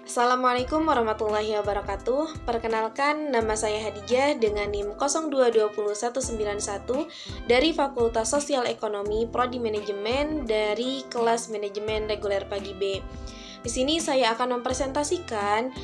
Assalamualaikum warahmatullahi wabarakatuh. Perkenalkan, nama saya Hadijah dengan NIM 0220191 dari Fakultas Sosial Ekonomi Prodi Manajemen dari kelas Manajemen Reguler Pagi B. Di sini saya akan mempresentasikan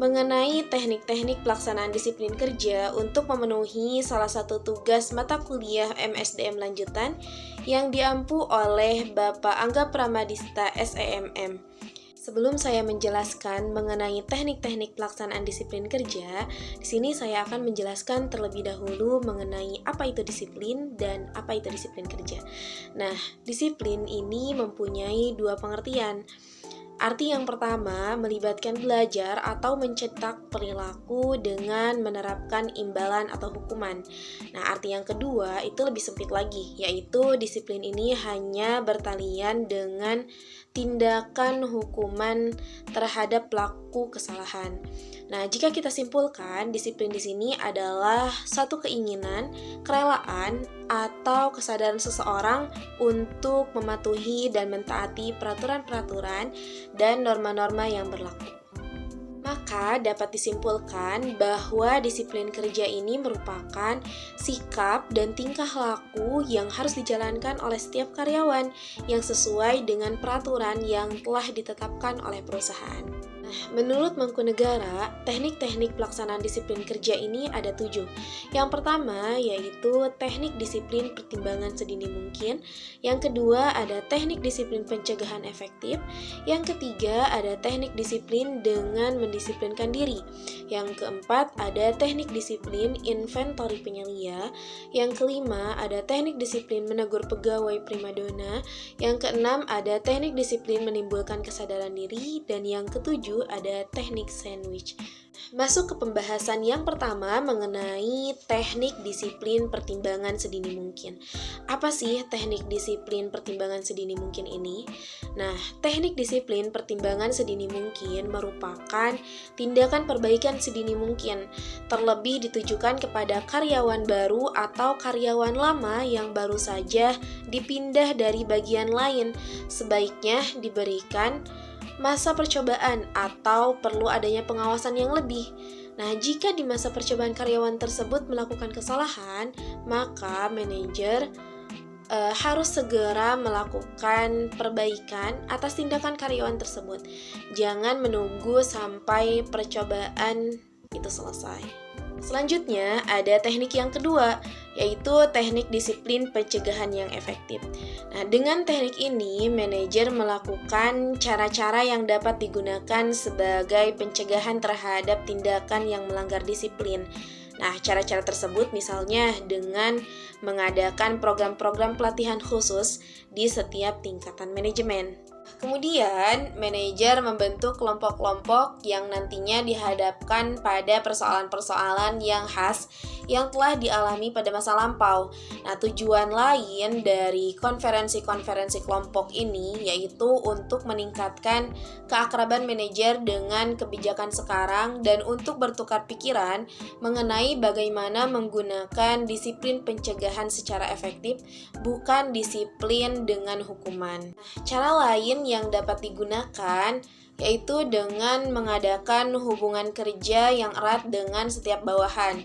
mengenai teknik-teknik pelaksanaan disiplin kerja untuk memenuhi salah satu tugas mata kuliah MSDM lanjutan yang diampu oleh Bapak Angga Pramadista SEMM. Sebelum saya menjelaskan mengenai teknik-teknik pelaksanaan disiplin kerja, di sini saya akan menjelaskan terlebih dahulu mengenai apa itu disiplin dan apa itu disiplin kerja. Nah, disiplin ini mempunyai dua pengertian. Arti yang pertama melibatkan belajar atau mencetak perilaku dengan menerapkan imbalan atau hukuman. Nah, arti yang kedua itu lebih sempit lagi, yaitu disiplin ini hanya bertalian dengan tindakan hukuman terhadap pelaku kesalahan. Nah, jika kita simpulkan, disiplin di sini adalah satu keinginan, kerelaan, atau kesadaran seseorang untuk mematuhi dan mentaati peraturan-peraturan dan norma-norma yang berlaku. Maka dapat disimpulkan bahwa disiplin kerja ini merupakan sikap dan tingkah laku yang harus dijalankan oleh setiap karyawan yang sesuai dengan peraturan yang telah ditetapkan oleh perusahaan. Nah, menurut Mangkunegara, teknik-teknik pelaksanaan disiplin kerja ini ada 7. Yang pertama yaitu teknik disiplin pertimbangan sedini mungkin. Yang kedua ada teknik disiplin pencegahan efektif. Yang ketiga ada teknik disiplin dengan mendisiplinkan diri. Yang keempat ada teknik disiplin inventory penyelia. Yang kelima ada teknik disiplin menegur pegawai primadona. Yang keenam ada teknik disiplin menimbulkan kesadaran diri. Dan yang ketujuh ada teknik sandwich. Masuk ke pembahasan yang pertama mengenai teknik disiplin pertimbangan sedini mungkin. Apa sih teknik disiplin pertimbangan sedini mungkin ini? Nah, teknik disiplin pertimbangan sedini mungkin merupakan tindakan perbaikan sedini mungkin, terlebih ditujukan kepada karyawan baru atau karyawan lama yang baru saja dipindah dari bagian lain. Sebaiknya diberikan masa percobaan atau perlu adanya pengawasan yang lebih. Nah, jika di masa percobaan karyawan tersebut melakukan kesalahan, maka manajer harus segera melakukan perbaikan atas tindakan karyawan tersebut. Jangan menunggu sampai percobaan itu selesai. Selanjutnya, ada teknik yang kedua, yaitu teknik disiplin pencegahan yang efektif. Nah, dengan teknik ini, manajer melakukan cara-cara yang dapat digunakan sebagai pencegahan terhadap tindakan yang melanggar disiplin. Nah, cara-cara tersebut misalnya dengan mengadakan program-program pelatihan khusus di setiap tingkatan manajemen. Kemudian, manajer membentuk kelompok-kelompok yang nantinya dihadapkan pada persoalan-persoalan yang khas yang telah dialami pada masa lampau. Nah, tujuan lain dari konferensi-konferensi kelompok ini yaitu untuk meningkatkan keakraban manajer dengan kebijakan sekarang dan untuk bertukar pikiran mengenai bagaimana menggunakan disiplin pencegahan secara efektif, bukan disiplin dengan hukuman. Cara lain yang dapat digunakan yaitu dengan mengadakan hubungan kerja yang erat dengan setiap bawahan.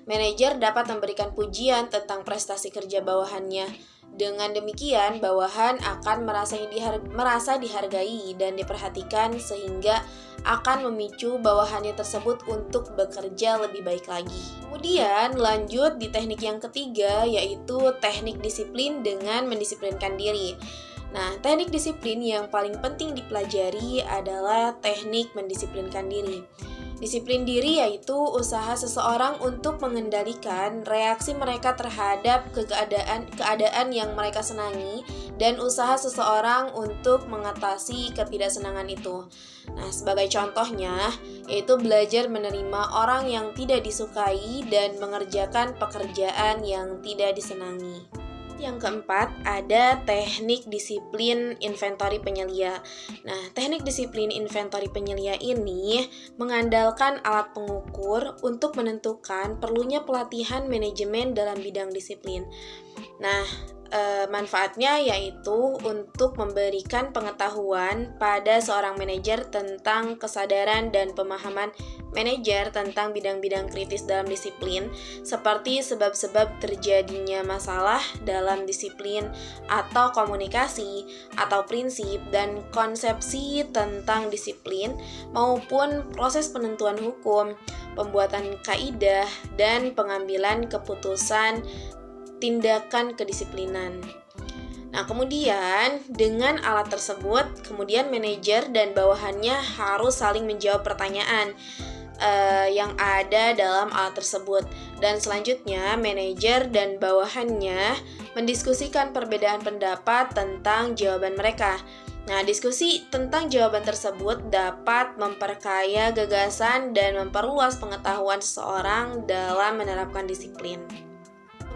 Manajer dapat memberikan pujian tentang prestasi kerja bawahannya. Dengan demikian, bawahan akan merasa dihargai dan diperhatikan sehingga akan memicu bawahannya tersebut untuk bekerja lebih baik lagi. Kemudian lanjut di teknik yang ketiga yaitu teknik disiplin dengan mendisiplinkan diri. Nah, teknik disiplin yang paling penting dipelajari adalah teknik mendisiplinkan diri. Disiplin diri yaitu usaha seseorang untuk mengendalikan reaksi mereka terhadap keadaan yang mereka senangi dan usaha seseorang untuk mengatasi ketidaksenangan itu. Nah, sebagai contohnya, yaitu belajar menerima orang yang tidak disukai dan mengerjakan pekerjaan yang tidak disenangi. Yang keempat, ada teknik disiplin inventory penyelia. Nah, teknik disiplin inventory penyelia ini mengandalkan alat pengukur untuk menentukan perlunya pelatihan manajemen dalam bidang disiplin. Nah, Manfaatnya yaitu untuk memberikan pengetahuan pada seorang manajer tentang kesadaran dan pemahaman manajer tentang bidang-bidang kritis dalam disiplin, seperti sebab-sebab terjadinya masalah dalam disiplin atau komunikasi atau prinsip dan konsepsi tentang disiplin maupun proses penentuan hukum, pembuatan kaidah, dan pengambilan keputusan tindakan kedisiplinan. Nah, kemudian dengan alat tersebut, kemudian manajer dan bawahannya harus saling menjawab pertanyaan yang ada dalam alat tersebut. Dan selanjutnya, manajer dan bawahannya mendiskusikan perbedaan pendapat tentang jawaban mereka. Nah, diskusi tentang jawaban tersebut dapat memperkaya gagasan dan memperluas pengetahuan seseorang dalam menerapkan disiplin.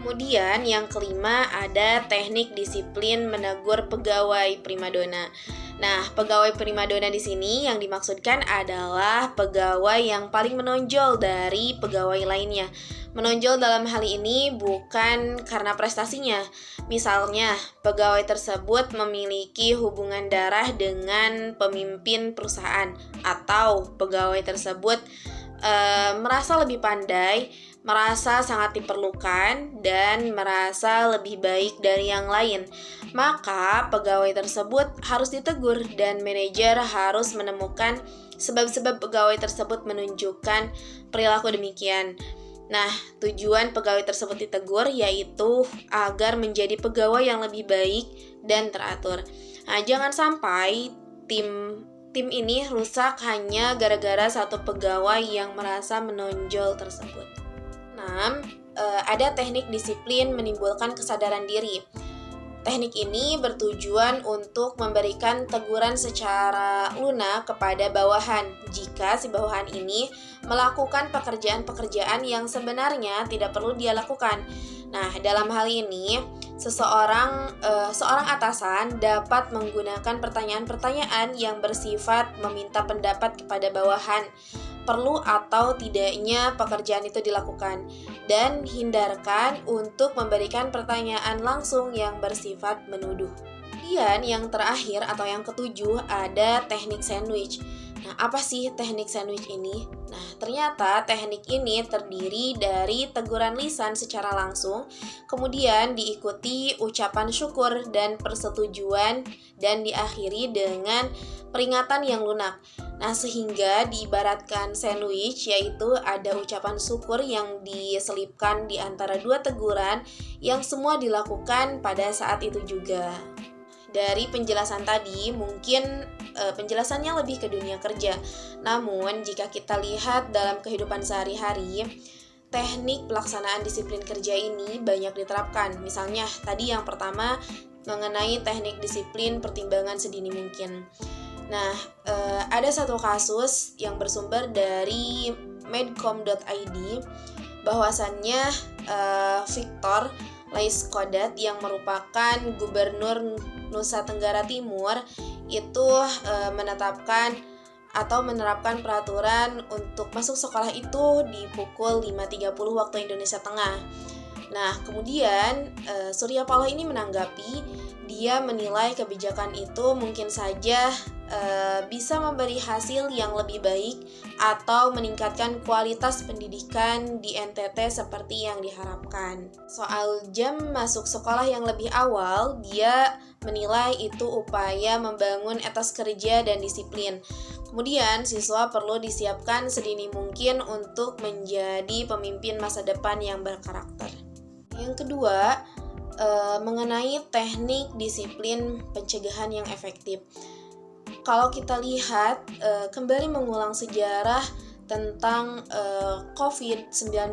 Kemudian yang kelima ada teknik disiplin menegur pegawai primadona. Nah, pegawai primadona di sini yang dimaksudkan adalah pegawai yang paling menonjol dari pegawai lainnya. Menonjol dalam hal ini bukan karena prestasinya. Misalnya, pegawai tersebut memiliki hubungan darah dengan pemimpin perusahaan, atau pegawai tersebut merasa lebih pandai, merasa sangat diperlukan, dan merasa lebih baik dari yang lain. Maka pegawai tersebut harus ditegur dan manajer harus menemukan sebab-sebab pegawai tersebut menunjukkan perilaku demikian. Nah, tujuan pegawai tersebut ditegur yaitu agar menjadi pegawai yang lebih baik dan teratur. Nah, jangan sampai tim ini rusak hanya gara-gara satu pegawai yang merasa menonjol tersebut. 6. Ada teknik disiplin menimbulkan kesadaran diri. Teknik ini bertujuan untuk memberikan teguran secara lunak kepada bawahan jika si bawahan ini melakukan pekerjaan-pekerjaan yang sebenarnya tidak perlu dia lakukan. Nah, dalam hal ini, seorang atasan dapat menggunakan pertanyaan-pertanyaan yang bersifat meminta pendapat kepada bawahan, perlu atau tidaknya pekerjaan itu dilakukan, dan hindarkan untuk memberikan pertanyaan langsung yang bersifat menuduh. Kemudian yang terakhir atau yang ketujuh ada teknik sandwich. Nah, apa sih teknik sandwich ini? Nah, ternyata teknik ini terdiri dari teguran lisan secara langsung, kemudian diikuti ucapan syukur dan persetujuan, dan diakhiri dengan peringatan yang lunak. Nah, sehingga diibaratkan sandwich, yaitu ada ucapan syukur yang diselipkan di antara dua teguran yang semua dilakukan pada saat itu juga. Dari penjelasan tadi, mungkin penjelasannya lebih ke dunia kerja. Namun, jika kita lihat dalam kehidupan sehari-hari, teknik pelaksanaan disiplin kerja ini banyak diterapkan. Misalnya, tadi yang pertama mengenai teknik disiplin pertimbangan sedini mungkin. Nah, ada satu kasus yang bersumber dari medcom.id, bahwasannya Victor Laiskodat yang merupakan gubernur Nusa Tenggara Timur itu menetapkan atau menerapkan peraturan untuk masuk sekolah itu di pukul 5.30 waktu Indonesia Tengah. Nah, kemudian Surya Paloh ini menanggapi, dia menilai kebijakan itu mungkin saja bisa memberi hasil yang lebih baik atau meningkatkan kualitas pendidikan di NTT seperti yang diharapkan. Soal jam masuk sekolah yang lebih awal, dia menilai itu upaya membangun etos kerja dan disiplin. Kemudian, siswa perlu disiapkan sedini mungkin untuk menjadi pemimpin masa depan yang berkarakter. Yang kedua, mengenai teknik disiplin pencegahan yang efektif. Kalau kita lihat, kembali mengulang sejarah tentang COVID-19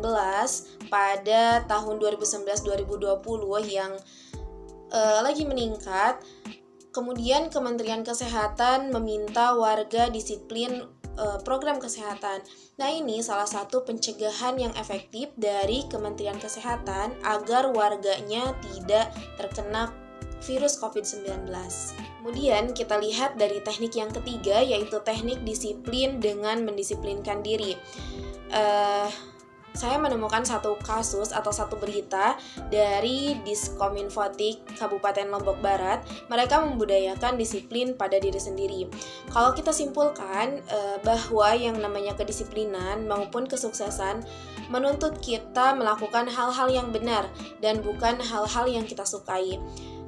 pada tahun 2019-2020 yang lagi meningkat, kemudian Kementerian Kesehatan meminta warga disiplin program kesehatan. Nah, ini salah satu pencegahan yang efektif dari Kementerian Kesehatan agar warganya tidak terkena virus COVID-19. Kemudian kita lihat dari teknik yang ketiga, yaitu teknik disiplin dengan mendisiplinkan diri. saya menemukan satu kasus atau satu berita dari Diskominfotik Kabupaten Lombok Barat. Mereka membudayakan disiplin pada diri sendiri. Kalau kita simpulkan bahwa yang namanya kedisiplinan maupun kesuksesan menuntut kita melakukan hal-hal yang benar dan bukan hal-hal yang kita sukai.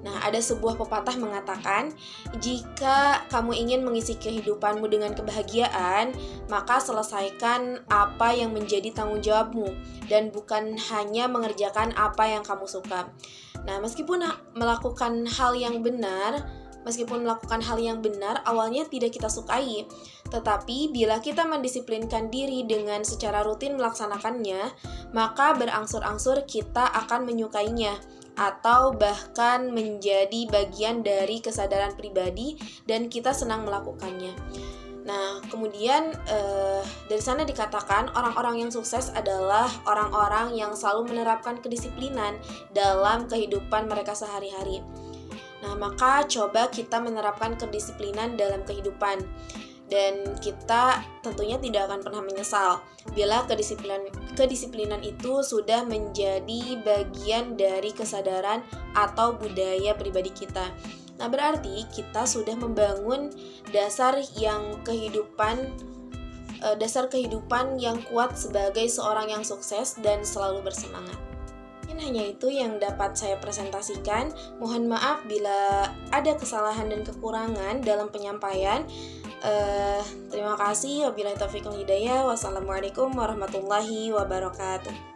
Nah, ada sebuah pepatah mengatakan, jika kamu ingin mengisi kehidupanmu dengan kebahagiaan, maka selesaikan apa yang menjadi tanggung jawabmu dan bukan hanya mengerjakan apa yang kamu suka. Nah, meskipun melakukan hal yang benar awalnya tidak kita sukai, tetapi bila kita mendisiplinkan diri dengan secara rutin melaksanakannya, maka berangsur-angsur kita akan menyukainya atau bahkan menjadi bagian dari kesadaran pribadi dan kita senang melakukannya. Nah, kemudian dari sana dikatakan orang-orang yang sukses adalah orang-orang yang selalu menerapkan kedisiplinan dalam kehidupan mereka sehari-hari. Nah, maka coba kita menerapkan kedisiplinan dalam kehidupan. Dan kita tentunya tidak akan pernah menyesal bila kedisiplinan itu sudah menjadi bagian dari kesadaran atau budaya pribadi kita. Nah, berarti kita sudah membangun dasar kehidupan yang kuat sebagai seorang yang sukses dan selalu bersemangat. Hanya itu yang dapat saya presentasikan. Mohon maaf bila ada kesalahan dan kekurangan dalam penyampaian. Terima kasih. Wabillahi taufiq wal hidayah. Wassalamualaikum warahmatullahi wabarakatuh.